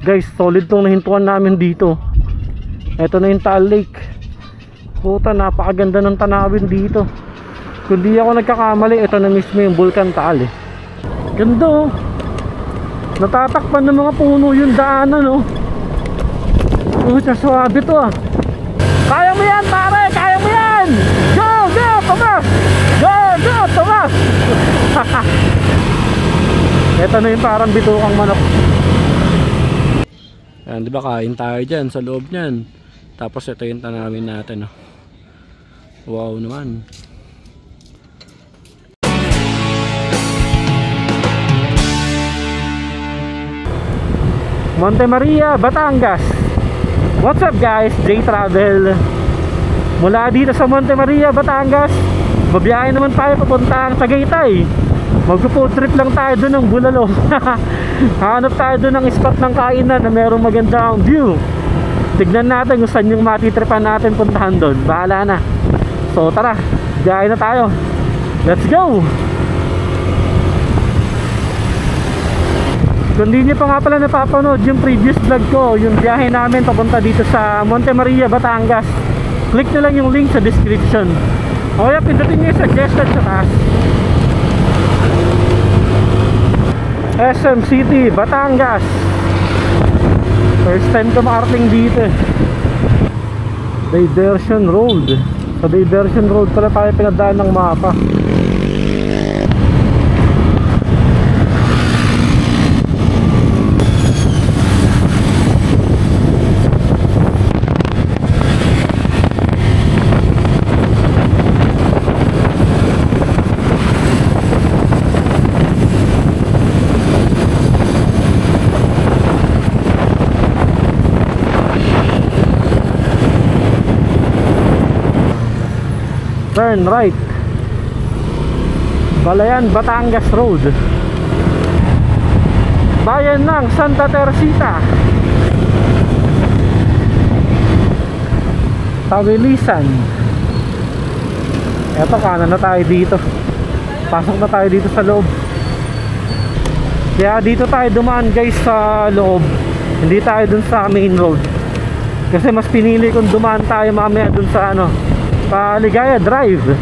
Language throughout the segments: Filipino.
Guys, solid tong nahintuan namin dito. Ito na yung Taal Lake. Puta, napakaganda ng tanawin dito. Kung di ako nagkakamali, ito na mismo yung Bulkan Taal eh. Ganda oh. Natatakpan ng mga puno yung daanan oh. Puta, suwabe to ah. Kaya mo yan pare, kaya mo yan. Go, go, Tomas. Go, go, Tomas. Ito na yung parang bitukang manok. Yan, di ba kain tayo dyan sa loob nyan. Tapos ito yung tanawin natin oh. Wow naman. Monte Maria, Batangas. What's up guys, J Travel. Mula dito sa Monte Maria, Batangas, babiyahe naman tayo papuntang Tagaytay. Magpo-food trip lang tayo doon ng Bulalo. Hanap tayo doon ng spot ng kainan na merong magandang view. Tignan natin kung saan yung matitripan natin puntahan doon. Bahala na. So tara, biyahe na tayo. Let's go. Kung di nyo pa nga pala napapanood yung previous vlog ko, yung biyahe namin papunta dito sa Monte Maria, Batangas, click nyo lang yung link sa description. O kaya pindutin nyo yung suggested sa taas. SM City, Batangas. First time ko makarating dito. Diversion Road. Sa Diversion Road pala tayo pinadaan ng mapa. Turn right. Balayan, Batangas Road. Bayan ng Santa Teresita. Tawilisan. Eto, kanan na tayo dito. Pasok na tayo dito sa loob. Kaya dito tayo dumaan guys sa loob. Hindi tayo dun sa main road. Kasi mas pinili kung dumaan tayo mamaya dun sa ano, Paligaya Drive.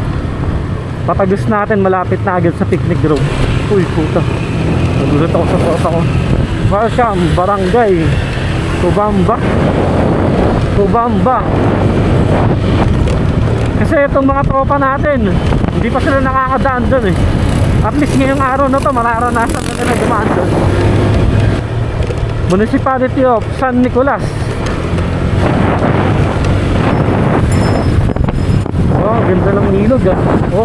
Patagos natin, malapit na agad sa picnic grove. Uy puta, nagulat ako sa tropa ko. Welcome Barangay Tubamba. Tubamba. Kasi itong mga tropa natin, hindi pa sila nakakadaan dun eh. At least ngayong araw na to, mararanasan na nila dumaan dun. Municipality of San Nicolas. Oh, ganda ng ilog ah. Oh.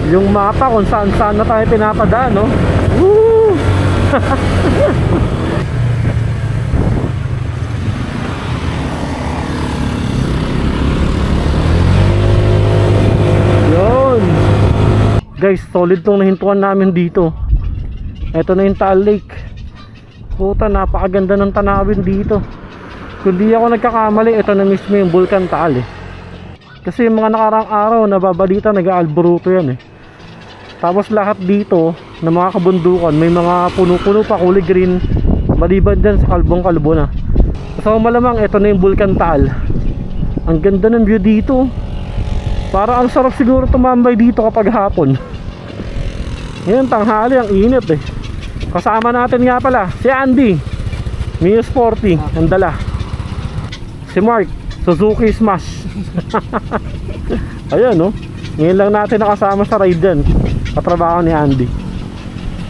Yung mapa kung saan saan na tayo pinapadaan, no? Woo! Yun. Guys, solid tong nahintuan namin dito. Ito na yung Taal Lake. Puta, napakaganda ng tanawin dito. Kung di ako nagkakamali, ito na mismo yung Bulkan Taal eh. Kasi yung mga nakarang araw, nababalita, nag-aalburuto yan eh. Tapos lahat dito, na mga kabundukan, may mga puno-puno pa, kulay green. Maliban dyan sa kalbong-kalbo na. So malamang, ito na yung Bulkan Taal. Ang ganda ng view dito. Para ang sarap siguro tumambay dito kapag hapon. Ngayon, tanghali, ang init eh. Kasama natin nga pala, si Andy Mio Sporty, ang dala. Si Mark, Suzuki Smash. Ayan no, ngayon lang natin nakasama sa ride dyan. Katrabaho ni Andy.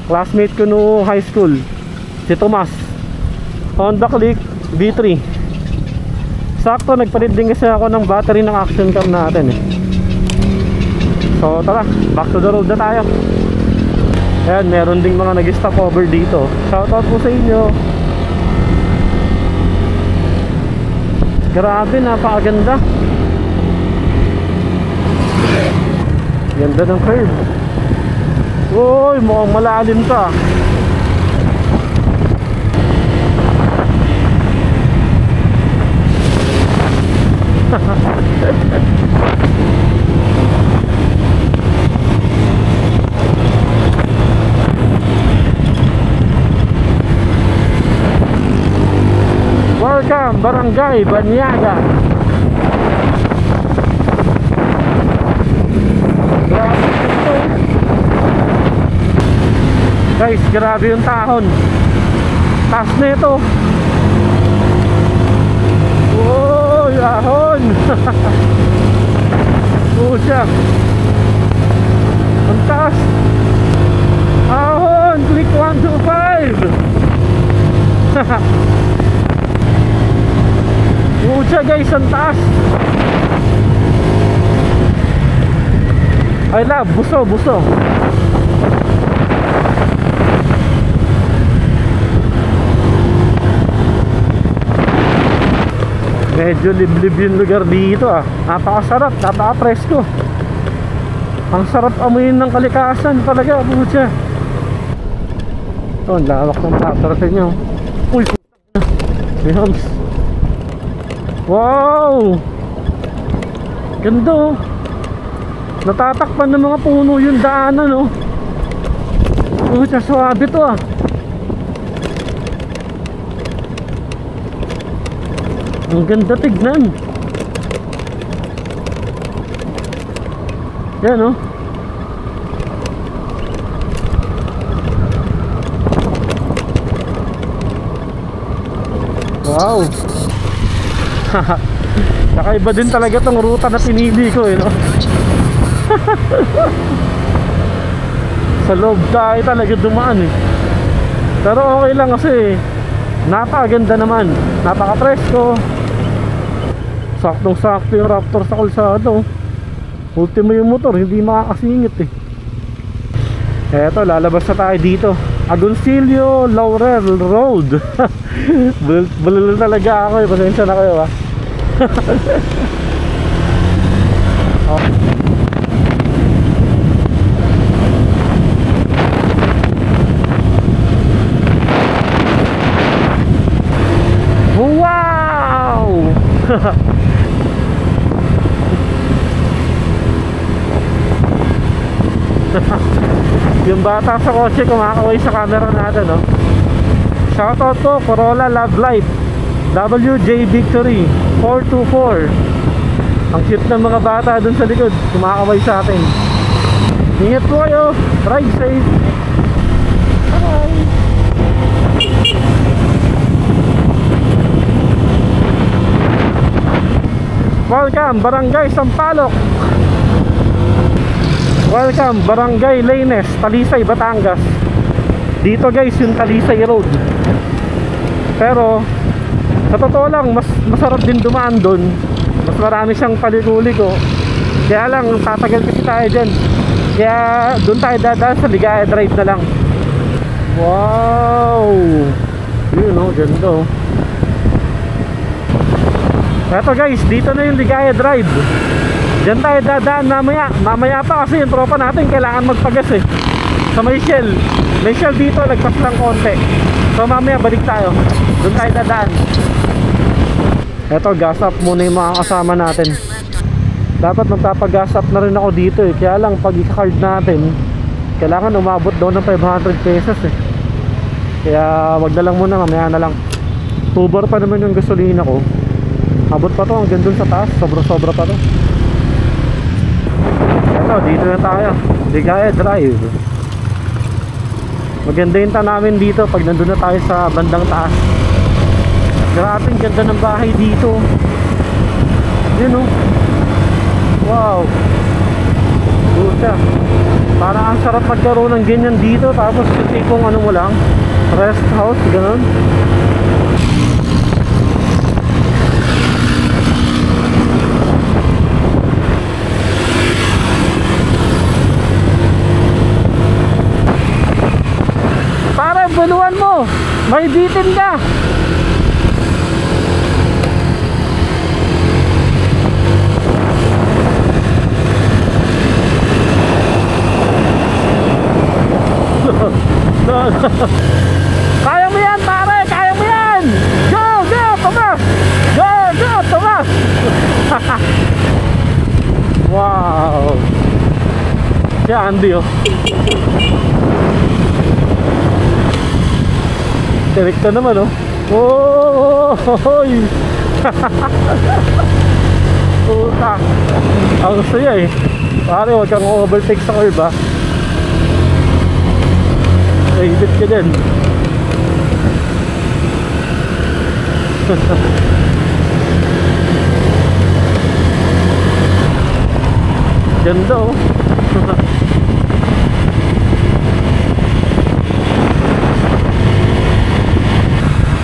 Classmate ko no high school, si Tomas. Honda Click V3. Sakto, nagpalit din kasi ako ng battery ng action cam natin eh. So tara, back to the road na tayo. Ayan, meron ding mga nag-stop over dito. Shoutout po sa inyo. Grabe, napakaganda. Ganda ng curve. Uy, mukhang malalim ka. Welcome, Barangay Banyaga. Grabe ito. Guys, grabe yung tahon. Taas na ito. Oh, yahon. Pucha. Ang taas. Ahon, click 125. Pucha guys, ang taas. Ay love, buso, buso. Medyo liblib yung lugar dito ah. Napakasarap, napaka-presko. Ang sarap amuyin ng kalikasan talaga, pucha. Ito, ang lawak ng patrasin nyo. Uy, may hams. Wow! Ganda oh. Natatakpan ng mga puno yung daanan oh. Pucha, suwabe to ah. Ang ganda tignan. Yan oh. Wow. Kakaiba din talaga tong ruta na pinili ko eh no? Sa loob tayo talaga dumaan eh. Pero okay lang kasi napakaganda naman. Napaka-presko. Saktong sakto yung Raptor sa kalsada. Ultimo yung motor, hindi makakasingit eh. Eto, lalabas na tayo dito. Agoncillo Laurel Road. Bulol talaga ako eh. Pasensya na kayo ah. Oh. Wow! Yung bata sa kotse kumakaway sa camera natin no? Shoutout to Corolla Love Life WJ Victory 424. Ang cute ng mga bata dun sa likod, kumakaway sa atin. Ingat po kayo, ride safe. Bye. Welcome Barangay Sampaloc. Welcome Barangay Laines, Talisay, Batangas. Dito guys yung Talisay Road. Pero sa totoo lang mas masarap din dumaan doon. Mas marami siyang paliko-liko. Kaya lang tatagal kasi tayo dyan. Kaya doon tayo dadaan sa Ligaya Drive na lang. Wow! Yun oh, ganda oh. Eto guys, dito na yung Ligaya Drive. Diyan tayo dadaan mamaya. Mamaya pa kasi yung tropa natin kailangan magpagas eh. Sa may Shell. May Shell dito, lagpas lang konti. So mamaya balik tayo. Doon tayo dadaan. Eto, gas up muna yung mga kasama natin. Dapat magpapagas up na rin ako dito eh. Kaya lang pag i-card natin, kailangan umabot daw ng 500 pesos eh. Kaya wag na lang muna, mamaya na lang. 2 bar pa naman yung gasolina ko. Abot pa to hanggang dun sa taas. Sobra-sobra pa to. Eto, dito na tayo. Ligaya Drive. Maganda yung tanawin dito pag nandun na tayo sa bandang taas. Grabe, ganda ng bahay dito. Yun oh. Wow. Puta. Parang ang sarap magkaroon ng ganyan dito. Tapos yung tipong ano mo lang, rest house, ganun. Buluan mo, may bitin ka. Kaya mo yan pare, kaya mo yan. Go, go, Tomas. Go, go, Tomas. Wow. Si Andy oh. Direkta naman oh. Oh, Hoy! Puta. Ang saya eh. Pare, huwag kang overtake sa curve, ha. Naibit ka dyan. Ganda oh.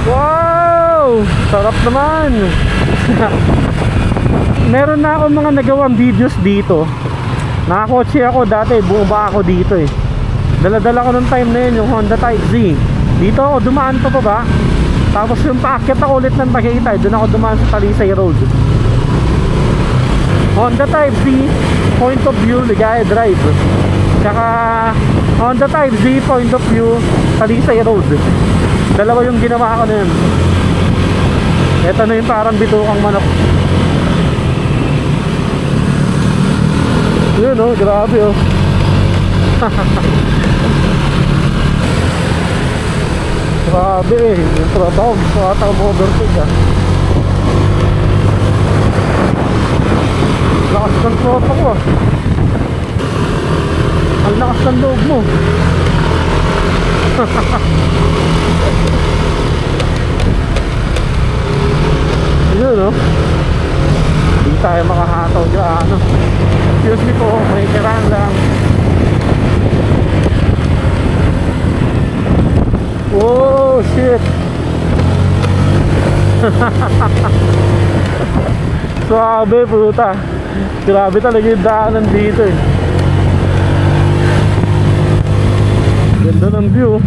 Wow! Sarap naman. Meron na akong mga nagawang videos dito. Nakakotse ako dati, bumaba ako dito eh. Dala-dala ko nung time na yun, yung Honda Type Z. Dito ako dumaan pa ba? Tapos yung paakyat ako ulit ng Tagaytay, doon ako dumaan sa Talisay Road. Honda Type Z, point of view, Ligaya Drive. Tsaka Honda Type Z, point of view, Talisay Road. Dalawa yung ginawa ko na yun. Ito na yung parang bitukang manok. Yun oh, grabe oh. Grabe eh, yung trabaho, gusto ata mag-overtake ah. Lakas ng tropa ko ah. Ang lakas ng loob mo. Yun oh. Hindi tayo makahataw dyan ano. Excuse me po, may kiraan lang. Oh shit. Swabe puta. Grabe talaga yung daanan dito eh. Ganda ng view.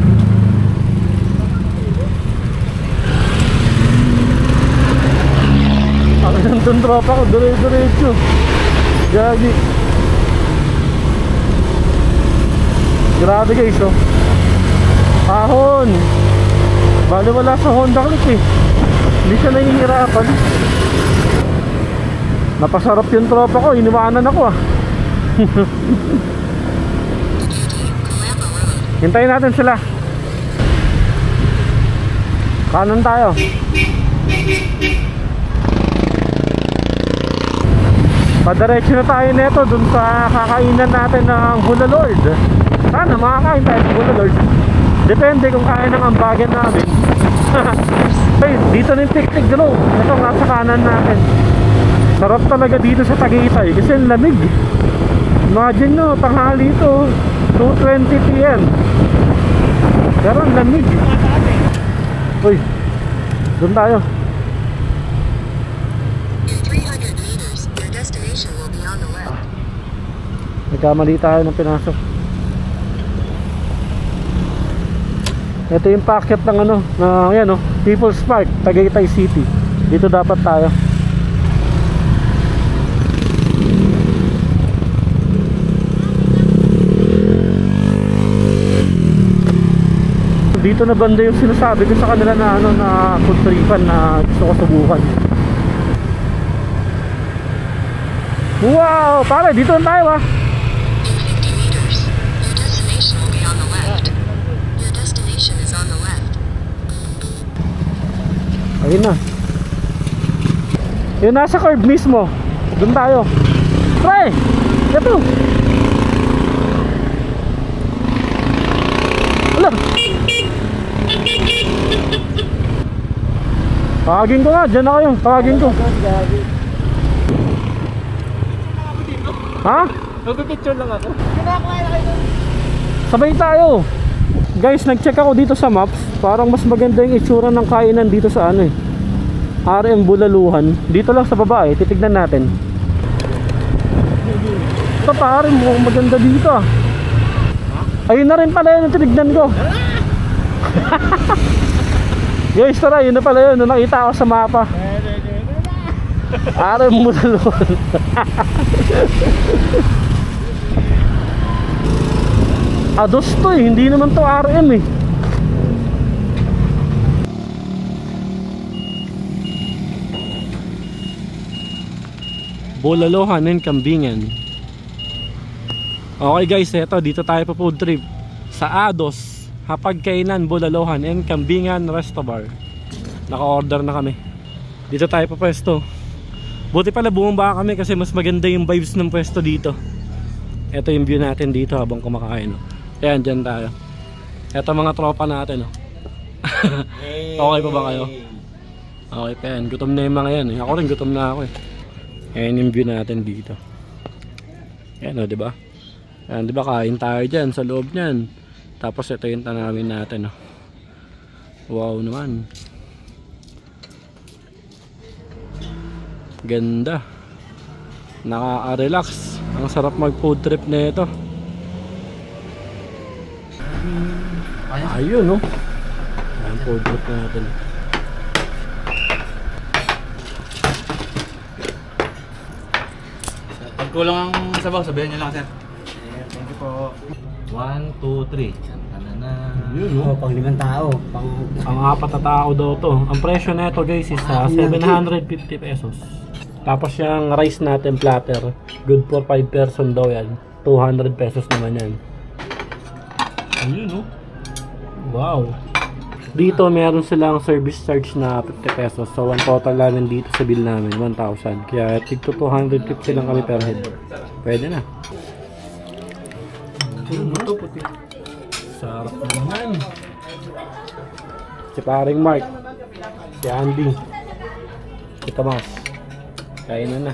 Ang gandang tropa ko, dire-diretso. Gagi. Grabe guys oh. Ahon. Bale wala sa Honda Click eh. Hindi siya nahihirapan. Napasarap yung tropa ko, iniwanan ako ah. Hintayin natin sila. Kanan tayo. Padiretso na tayo neto dun sa kakainan natin ng Hula Lord. Sana makakain tayo sa Hula Lord. Depende kung kaya ng ambagan namin. Hey, dito na yung Tiktik Grove. Ito nga sa kanan natin. Sarap talaga dito sa Tagaytay kasi ang lamig. Imagine nyo, tanghali ito 2:20 PM. Pero ang lamig. Uy, doon tayo. Nagkamali tayo ng pinasok. Ito yung packet ng ano, na yan oh, People's Park, Tagaytay City. Dito dapat tayo. Dito na banda yung sinasabi ko sa kanila na ano, na food tripan na gusto ko subukan. Wow, pare, dito na tayo ah. Ayun na. Yun, nasa curb mismo. Doon tayo. Pre! Ito! Wala! Tawagin ko nga, dyan na kayo. Tawagin ko. Ha? Magpipicture lang ako. Sabay tayo. Guys, nag-check ako dito sa maps. Parang mas maganda yung itsura ng kainan dito sa ano eh, RM Bulaluhan. Dito lang sa baba eh, titignan natin. Ito pare, mukhang maganda dito ah. Ayun na rin pala yun ang tinignan ko. Guys, tara, yun na pala yun. Nung nakita ko sa mapa, RM Bulaluhan. Ados to eh, hindi naman to RM eh. Bulaluhan and Kambingan. Okay guys, eto dito tayo pa food trip sa Ados, Hapagkainan, Bulaluhan and Kambingan Resto Bar. Naka-order na kami. Dito tayo pa pwesto. Buti pala bumaba kami kasi mas maganda yung vibes ng pwesto dito. Ito yung view natin dito habang kumakain. Ayan, dyan tayo. Ito mga tropa natin. Okay pa ba kayo? Okay pa yan. Gutom na yung mga yan. Ako rin gutom na ako eh. Ayan yung view natin dito. Ayan o, diba? Ayan, diba kain tayo dyan sa loob nyan. Tapos ito yung tanawin natin. Wow naman. Ganda. Nakaka-relax. Ang sarap mag food trip na ito. Ayun no. Ayan food trip natin. Pag kulang ang sabaw, sabihan nyo lang sir. Thank you po. 1, 2, 3. Yun no. Pang 5 tao. Ang 4 na tao daw to. Ang presyo na ito guys is 750 pesos. Tapos yung rice natin platter, good for 5 person daw yan. 200 pesos naman yan. Ayun no. Wow. Dito meron silang service charge na 50 pesos. So ang total namin dito sa bill namin 1,000. Kaya tigto 250 lang kami per head. Pwede na. Ito puti. Sarap naman. Si paring Mark, si Andy, si Tomas. Kain na.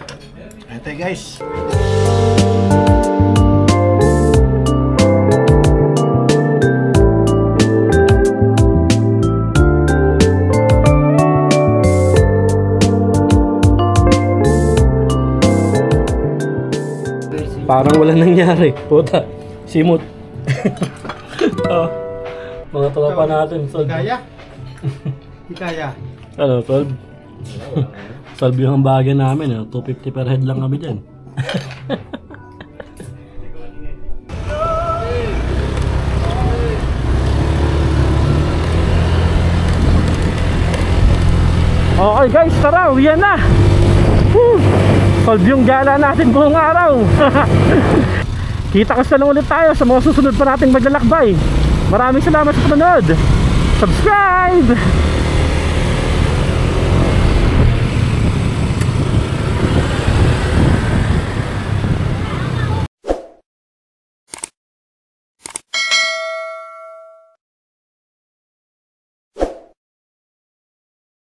Ito guys. Parang wala nangyari. Puta, simot. Oh, mga tropa natin. Solve. Kaya? Di kaya? Ano, solve? Solve yung bagay namin. 250 per head lang kami dyan. Okay guys, tara, uwian na. Solve yung gala natin buong araw. Kita-kas na lang ulit tayo sa mga susunod pa nating maglalakbay. Maraming salamat sa panonood. Subscribe!